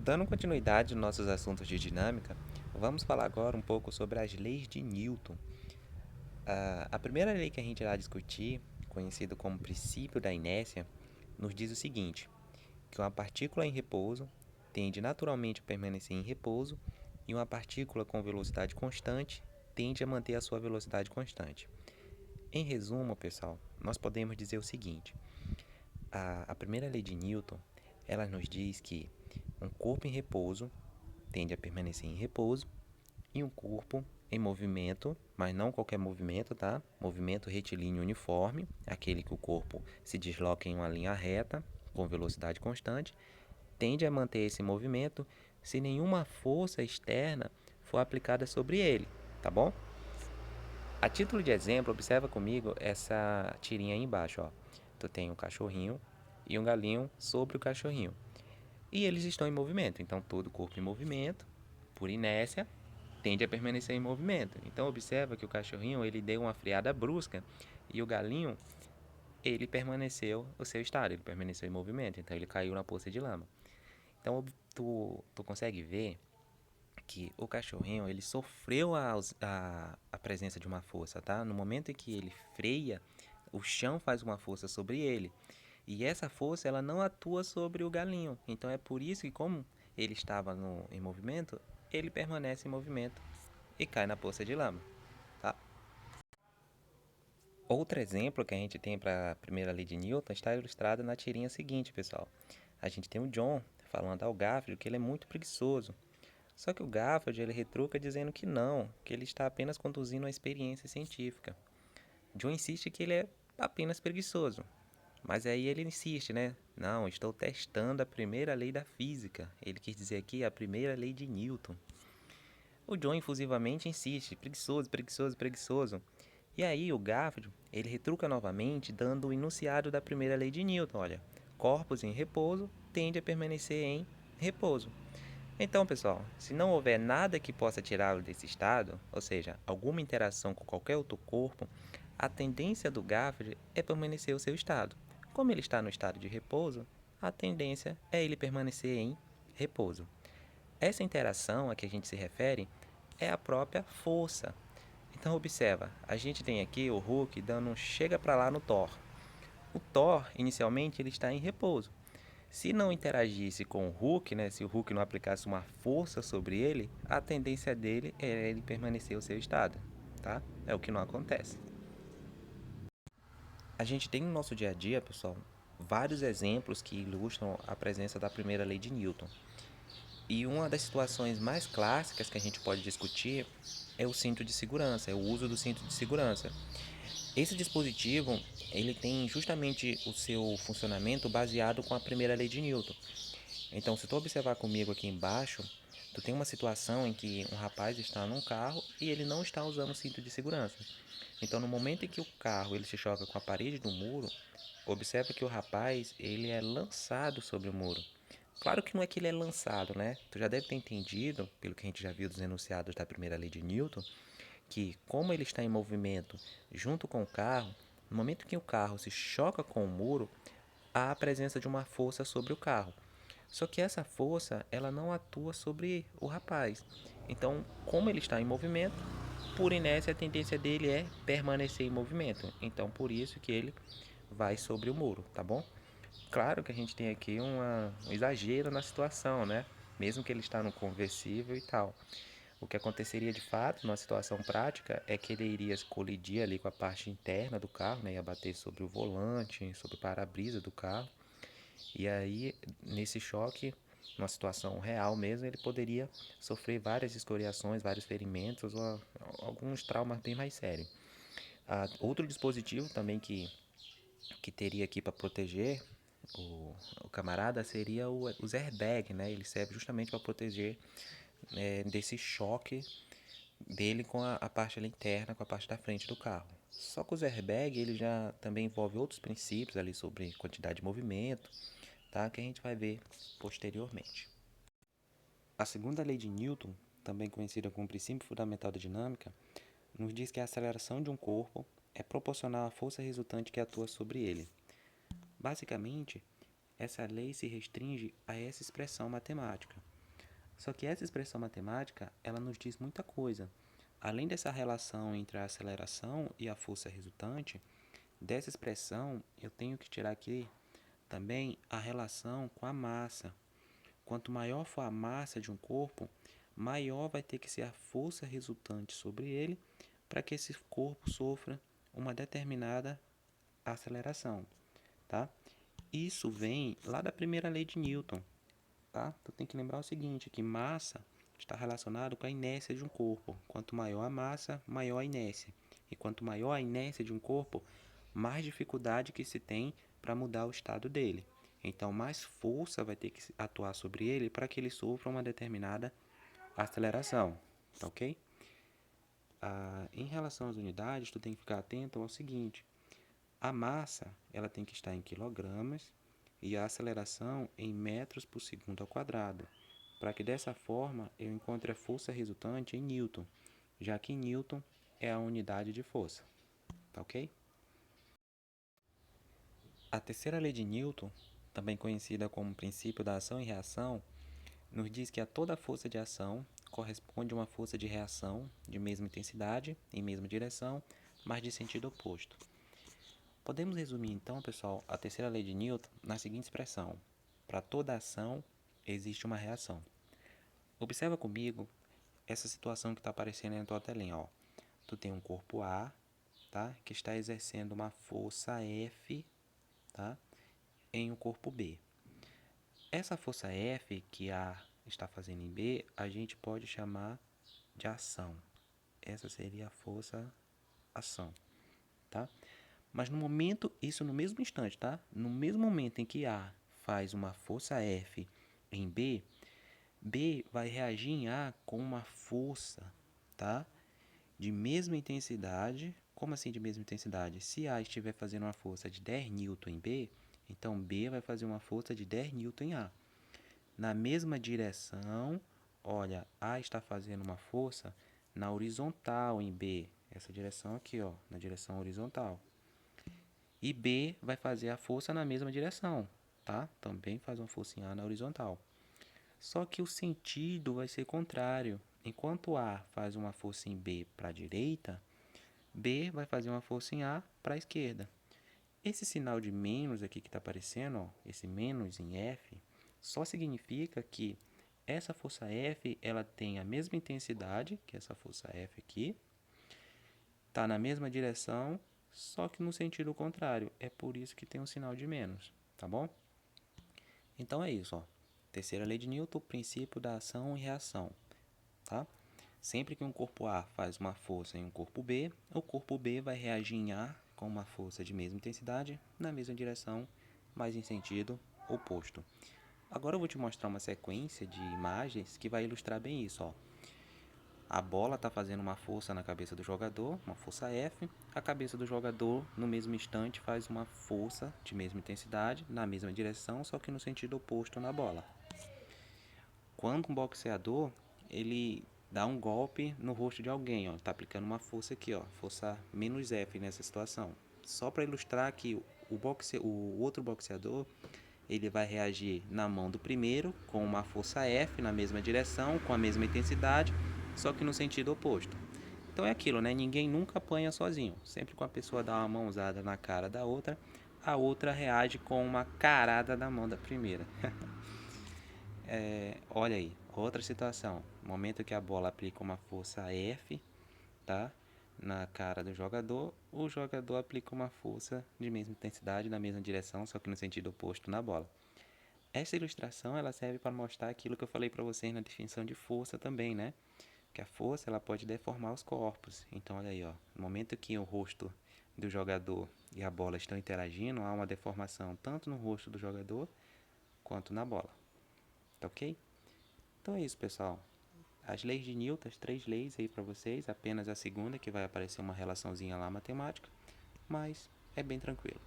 Dando continuidade nos nossos assuntos de dinâmica, vamos falar agora um pouco sobre as leis de Newton. A primeira lei que a gente irá discutir, conhecido como princípio da inércia, nos diz o seguinte, que uma partícula em repouso tende naturalmente a permanecer em repouso e uma partícula com velocidade constante tende a manter a sua velocidade constante. Em resumo, pessoal, nós podemos dizer o seguinte, a primeira lei de Newton, ela nos diz que um corpo em repouso tende a permanecer em repouso e um corpo em movimento, mas não qualquer movimento, tá? Movimento retilíneo uniforme, aquele que o corpo se desloca em uma linha reta com velocidade constante, tende a manter esse movimento se nenhuma força externa for aplicada sobre ele, tá bom? A título de exemplo, observa comigo essa tirinha aí embaixo, ó. Tu tem um cachorrinho e um galinho sobre o cachorrinho. E eles estão em movimento, então todo corpo em movimento, por inércia, tende a permanecer em movimento. Então observa que o cachorrinho ele deu uma freada brusca e o galinho ele permaneceu o seu estado, ele permaneceu em movimento, então ele caiu na poça de lama. Então tu consegue ver que o cachorrinho ele sofreu a presença de uma força, tá? No momento em que ele freia, o chão faz uma força sobre ele. E essa força ela não atua sobre o galinho. Então é por isso que como ele estava em movimento, ele permanece em movimento e cai na poça de lama, tá? Outro exemplo que a gente tem para a primeira lei de Newton está ilustrado na tirinha seguinte, pessoal. A gente tem o John falando ao Garfield que ele é muito preguiçoso. Só que o Garfield ele retruca dizendo que não, que ele está apenas conduzindo uma experiência científica. John insiste que ele é apenas preguiçoso. Mas aí ele insiste, né? Não, estou testando a primeira lei da física. Ele quis dizer aqui a primeira lei de Newton. O John efusivamente insiste, preguiçoso, preguiçoso, preguiçoso. E aí o Garfield, ele retruca novamente, dando o enunciado da primeira lei de Newton, olha. Corpos em repouso tende a permanecer em repouso. Então, pessoal, se não houver nada que possa tirá-lo desse estado, ou seja, alguma interação com qualquer outro corpo, a tendência do Garfield é permanecer o seu estado. Como ele está no estado de repouso, a tendência é ele permanecer em repouso. Essa interação a que a gente se refere é a própria força. Então observa, a gente tem aqui o Hulk dando um chega para lá no Thor. O Thor, inicialmente, ele está em repouso. Se não interagisse com o Hulk, né, se o Hulk não aplicasse uma força sobre ele, a tendência dele é ele permanecer o seu estado, tá? É o que não acontece. A gente tem no nosso dia a dia, pessoal, vários exemplos que ilustram a presença da primeira lei de Newton. E uma das situações mais clássicas que a gente pode discutir é o cinto de segurança, é o uso do cinto de segurança. Esse dispositivo, ele tem justamente o seu funcionamento baseado com a primeira lei de Newton. Então, se tu observar comigo aqui embaixo, tu tem uma situação em que um rapaz está num carro e ele não está usando o cinto de segurança. Então, no momento em que o carro ele se choca com a parede do muro, observa que o rapaz ele é lançado sobre o muro. Claro que não é que ele é lançado, né? Tu já deve ter entendido, pelo que a gente já viu dos enunciados da primeira lei de Newton, que como ele está em movimento junto com o carro, no momento que o carro se choca com o muro, há a presença de uma força sobre o carro. Só que essa força, ela não atua sobre o rapaz. Então, como ele está em movimento, por inércia a tendência dele é permanecer em movimento. Então, por isso que ele vai sobre o muro, tá bom? Claro que a gente tem aqui um exagero na situação, né? Mesmo que ele está no conversível e tal. O que aconteceria de fato, numa situação prática, é que ele iria colidir ali com a parte interna do carro, né? Ia bater sobre o volante, sobre o para-brisa do carro. E aí, nesse choque, numa situação real mesmo, ele poderia sofrer várias escoriações, vários ferimentos ou alguns traumas bem mais sérios. Outro dispositivo também que teria aqui para proteger o camarada seria os airbag, né? Ele serve justamente para proteger desse choque dele com a parte ali interna, com a parte da frente do carro. Só que os airbag ele já também envolve outros princípios ali sobre quantidade de movimento, tá? Que a gente vai ver posteriormente. A segunda lei de Newton, também conhecida como princípio fundamental da dinâmica, nos diz que a aceleração de um corpo é proporcional à força resultante que atua sobre ele. Basicamente, essa lei se restringe a essa expressão matemática. Só que essa expressão matemática, ela nos diz muita coisa. Além dessa relação entre a aceleração e a força resultante, dessa expressão eu tenho que tirar aqui também a relação com a massa. Quanto maior for a massa de um corpo, maior vai ter que ser a força resultante sobre ele para que esse corpo sofra uma determinada aceleração, tá? Isso vem lá da primeira lei de Newton, tá? Tu tem que lembrar o seguinte, que massa está relacionado com a inércia de um corpo. Quanto maior a massa, maior a inércia. E quanto maior a inércia de um corpo, mais dificuldade que se tem para mudar o estado dele. Então, mais força vai ter que atuar sobre ele para que ele sofra uma determinada aceleração, tá ok? Em relação às unidades, tu tem que ficar atento ao seguinte: a massa ela tem que estar em quilogramas e a aceleração em metros por segundo ao quadrado, para que dessa forma eu encontre a força resultante em Newton, já que Newton é a unidade de força, tá ok? A terceira lei de Newton, também conhecida como princípio da ação e reação, nos diz que a toda força de ação corresponde a uma força de reação de mesma intensidade, em mesma direção, mas de sentido oposto. Podemos resumir então, pessoal, a terceira lei de Newton na seguinte expressão: para toda ação existe uma reação. Observa comigo essa situação que está aparecendo na tua telinha, ó. Tu tem um corpo A, tá, que está exercendo uma força F, tá, em um corpo B. Essa força F que A está fazendo em B, a gente pode chamar de ação. Essa seria a força ação, tá? Mas no momento, isso no mesmo instante, tá? No mesmo momento em que A faz uma força F em B, B vai reagir em A com uma força, tá? De mesma intensidade. Como assim de mesma intensidade? Se A estiver fazendo uma força de 10 N em B, então B vai fazer uma força de 10 N em A. Na mesma direção, olha, A está fazendo uma força na horizontal em B. Essa direção aqui, ó, na direção horizontal. E B vai fazer a força na mesma direção, tá? Também faz uma força em A na horizontal. Só que o sentido vai ser contrário. Enquanto A faz uma força em B para a direita, B vai fazer uma força em A para a esquerda. Esse sinal de menos aqui que está aparecendo, ó, esse menos em F, só significa que essa força F ela tem a mesma intensidade que essa força F aqui, está na mesma direção, só que no sentido contrário. É por isso que tem um sinal de menos, tá bom? Então é isso, ó. Terceira lei de Newton, princípio da ação e reação, tá? Sempre que um corpo A faz uma força em um corpo B, o corpo B vai reagir em A com uma força de mesma intensidade, na mesma direção, mas em sentido oposto. Agora eu vou te mostrar uma sequência de imagens que vai ilustrar bem isso, ó. A bola está fazendo uma força na cabeça do jogador, uma força F. A cabeça do jogador, no mesmo instante, faz uma força de mesma intensidade, na mesma direção, só que no sentido oposto na bola. Quando um boxeador, ele dá um golpe no rosto de alguém, ó, tá aplicando uma força aqui, ó, força menos F nessa situação. Só para ilustrar que o outro boxeador, ele vai reagir na mão do primeiro com uma força F na mesma direção, com a mesma intensidade, só que no sentido oposto. Então é aquilo, né? Ninguém nunca apanha sozinho. Sempre que uma pessoa dá uma mãozada na cara da outra, a outra reage com uma carada na mão da primeira. Olha aí, outra situação. No momento que a bola aplica uma força F, tá? Na cara do jogador, o jogador aplica uma força de mesma intensidade na mesma direção, só que no sentido oposto na bola. Essa ilustração ela serve para mostrar aquilo que eu falei para vocês na definição de força também, né? Que a força ela pode deformar os corpos. Então olha aí, ó, no momento que o rosto do jogador e a bola estão interagindo, há uma deformação tanto no rosto do jogador quanto na bola. Tá ok? Então é isso, pessoal. As leis de Newton, as três leis aí para vocês, apenas a segunda que vai aparecer uma relaçãozinha lá matemática, mas é bem tranquilo.